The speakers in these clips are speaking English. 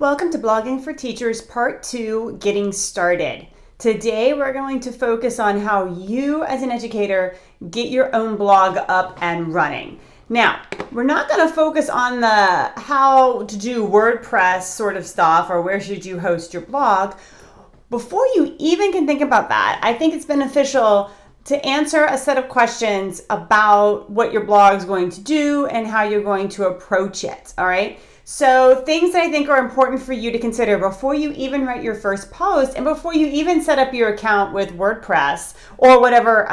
Welcome to Blogging for Teachers Part 2, Getting Started. Today we're going to focus on how you as an educator get your own blog up and running. Now, we're not going to focus on the how to do WordPress sort of stuff or where should you host your blog. Before you even can think about that, I think it's beneficial to answer a set of questions about what your blog is going to do and how you're going to approach it, all right? So things that I think are important for you to consider before you even write your first post and before you even set up your account with WordPress or whatever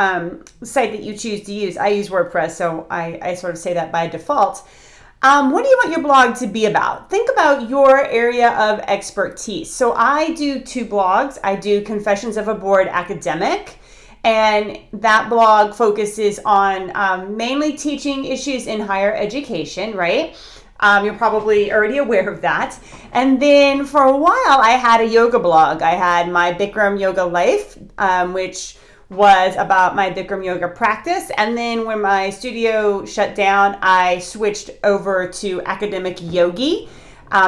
site that you choose to use. I use WordPress, so I sort of say that by default. What do you want your blog to be about? Think about your area of expertise. So I do two blogs. I do Confessions of a Bored Academic, and that blog focuses on mainly teaching issues in higher education, right? You're probably already aware of that. And then for a while, I had a yoga blog. I had my Bikram Yoga Life, which was about my Bikram yoga practice. And then when my studio shut down, I switched over to Academic Yogi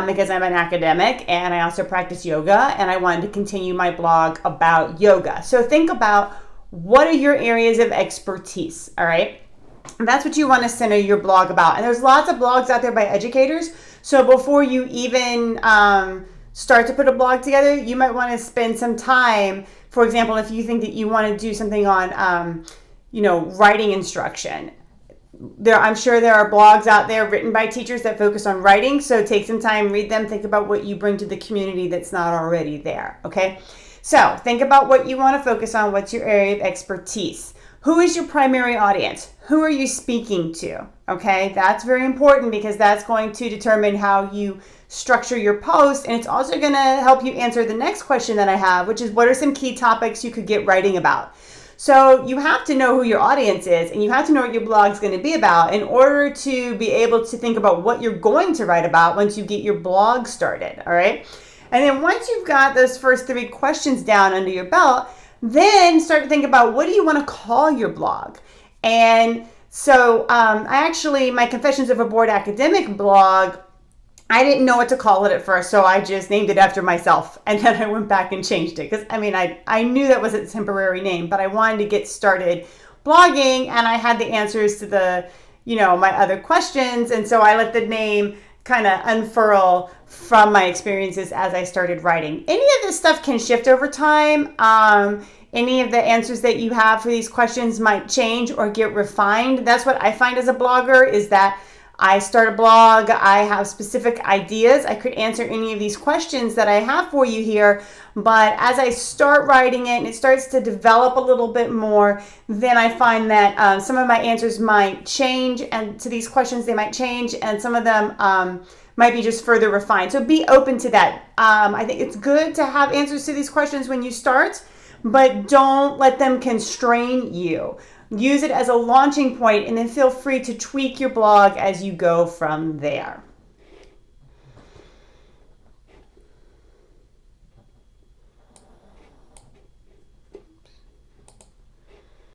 because I'm an academic and I also practice yoga and I wanted to continue my blog about yoga. So think about what are your areas of expertise, all right? And that's what you want to center your blog about. And there's lots of blogs out there by educators. So before you even start to put a blog together, you might want to spend some time. For example, if you think that you want to do something on, writing instruction. I'm sure there are blogs out there written by teachers that focus on writing. So take some time, read them, think about what you bring to the community that's not already there. Okay. So think about what you want to focus on. What's your area of expertise? Who is your primary audience? Who are you speaking to? Okay, that's very important because that's going to determine how you structure your post. And it's also going to help you answer the next question that I have, which is what are some key topics you could get writing about? So you have to know who your audience is and you have to know what your blog is going to be about in order to be able to think about what you're going to write about once you get your blog started, all right? And then once you've got those first 3 questions down under your belt, then start to think about what do you want to call your blog. And so my Confessions of a Bored Academic blog, I didn't know what to call it at first, so I just named it after myself. And then I went back and changed it because, I knew that was a temporary name, but I wanted to get started blogging and I had the answers to my other questions. And so I let the name kind of unfurl from my experiences as I started writing. Any of this stuff can shift over time. Any of the answers that you have for these questions might change or get refined. That's what I find as a blogger is that I start a blog, I have specific ideas. I could answer any of these questions that I have for you here, but as I start writing it and it starts to develop a little bit more, then I find that some of my answers might change, and to these questions they might change, and some of them might be just further refined. So be open to that. I think it's good to have answers to these questions when you start, but don't let them constrain you. Use it as a launching point and then feel free to tweak your blog as you go from there.